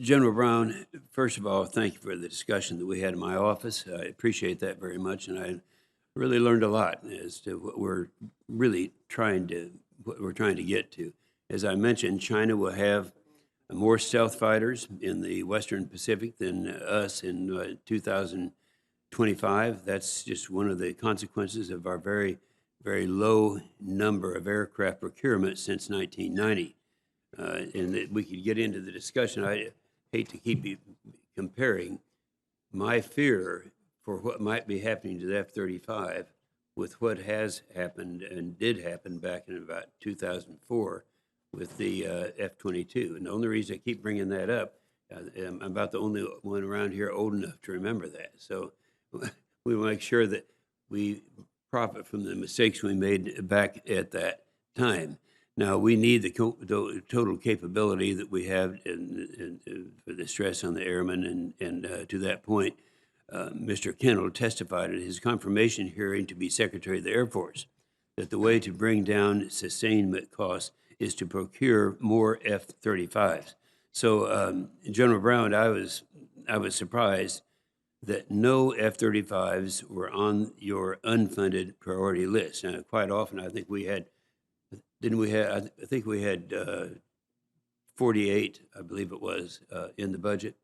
General Brown, first of all, thank you for the discussion that we had in my office. I appreciate that very much, and I really learned a lot as to what we're really trying to get to. As I mentioned, China will have more stealth fighters in the Western Pacific than us in 2025. That's just one of the consequences of our very, very low number of aircraft procurement since 1990. And that we could get into the discussion. I hate to keep you comparing my fear for what might be happening to the F-35 with what has happened and did happen back in about 2004 with the F-22. And the only reason I keep bringing that up, I'm about the only one around here old enough to remember that. So we will make sure that we profit from the mistakes we made back at that time. Now, we need the total capability that we have for the stress on the airmen. And to that point, Mr. Kendall testified at his confirmation hearing to be Secretary of the Air Force that the way to bring down sustainment costs is to procure more F-35s. So, General Brown, I was surprised that no F-35s were on your unfunded priority list. Now, quite often, I think we had. I think we had 48, I believe it was, in the budget.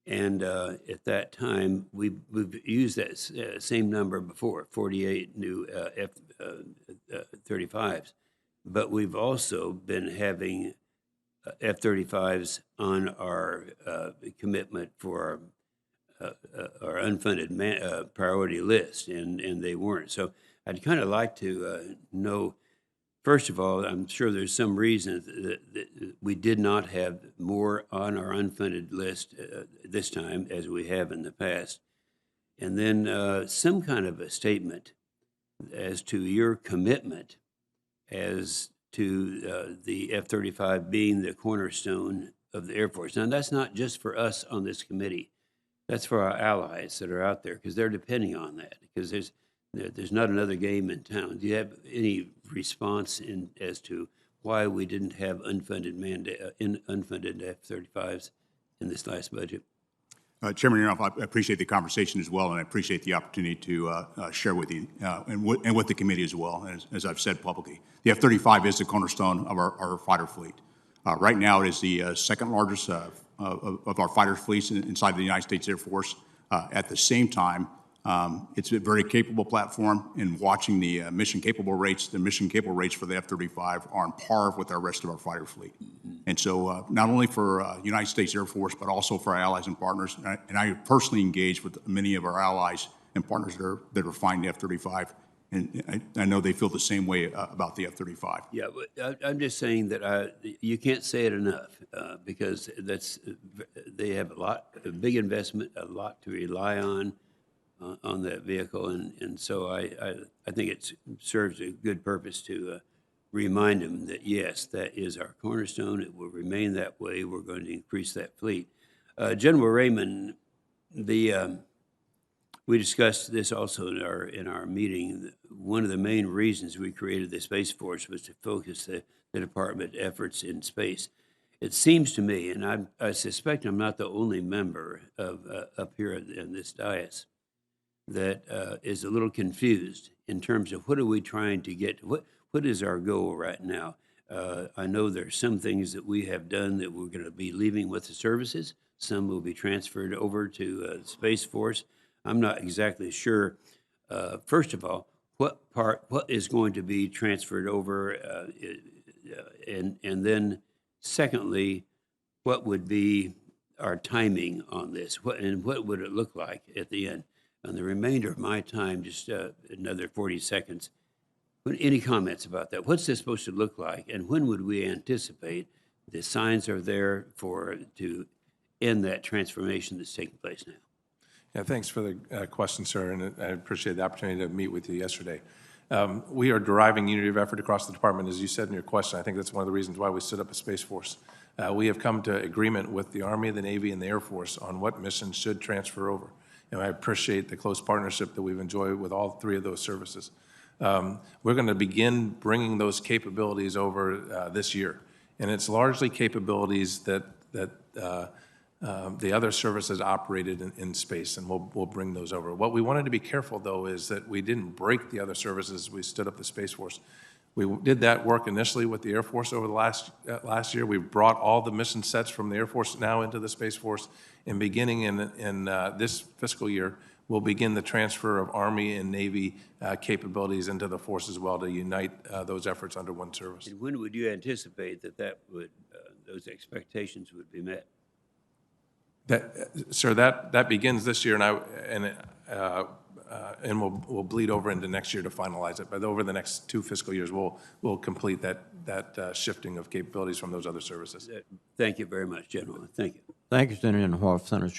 And at that time, we've used that same number before, 48 new F-35s. But we've also been having F-35s on our commitment for our unfunded priority list, and they weren't. So I'd kind of like to know. First of all, I'm sure there's some reason that we did not have more on our unfunded list this time as we have in the past. And then some kind of a statement as to your commitment as to the F-35 being the cornerstone of the Air Force. Now, that's not just for us on this committee. That's for our allies that are out there because they're depending on that because there's not another game in town. Do you have any response as to why we didn't have unfunded F-35s in this last budget? Chairman Inhofe, I appreciate the conversation as well, and I appreciate the opportunity to share with you and with the committee as well, as I've said publicly. The F-35 is the cornerstone of our fighter fleet. Right now, it is the second largest of our fighter fleets inside the United States Air Force. At the same time, it's a very capable platform, and watching the mission capable rates for the F-35 are on par with our rest of our fighter fleet. And so not only for United States Air Force, but also for our allies and partners, and I personally engage with many of our allies and partners that are flying the F-35, and I know they feel the same way about the F-35. Yeah, but I'm just saying that you can't say it enough because they have a big investment, a lot to rely on that vehicle, and so I think it serves a good purpose to remind them that yes, that is our cornerstone. It will remain that way. We're going to increase that fleet. General Raymond, we discussed this also in our meeting. One of the main reasons we created the Space Force was to focus the department efforts in space. It seems to me, and I suspect I'm not the only member up here in this dais, that is a little confused in terms of what are we trying to get to? What is our goal right now? I know there's some things that we have done that we're going to be leaving with the services. Some will be transferred over to Space Force. I'm not exactly sure. First of all, what is going to be transferred over, and then secondly, what would be our timing on this? What would it look like at the end? On the remainder of my time, just another 40 seconds, any comments about that? What's this supposed to look like, and when would we anticipate the signs are there to end that transformation that's taking place now? Yeah, thanks for the question, sir, and I appreciate the opportunity to meet with you yesterday. We are deriving unity of effort across the department, as you said in your question. I think that's one of the reasons why we stood up a Space Force. We have come to agreement with the Army, the Navy, and the Air Force on what missions should transfer over. And I appreciate the close partnership that we've enjoyed with all three of those services. We're going to begin bringing those capabilities over this year. And it's largely capabilities that that the other services operated in space, and we'll bring those over. What we wanted to be careful, though, is that we didn't break the other services. We stood up the Space Force. We did that work initially with the Air Force over the last year. We've brought all the mission sets from the Air Force now into the Space Force, and beginning in this fiscal year, we'll begin the transfer of Army and Navy capabilities into the force as well to unite those efforts under one service. And when would you anticipate that those expectations would be met? Sir, that begins this year, and we'll bleed over into next year to finalize it. But over the next 2 fiscal years, we'll complete that shifting of capabilities from those other services. Thank you very much, gentlemen. Thank you. Thank you, Senator Inhofe. Senator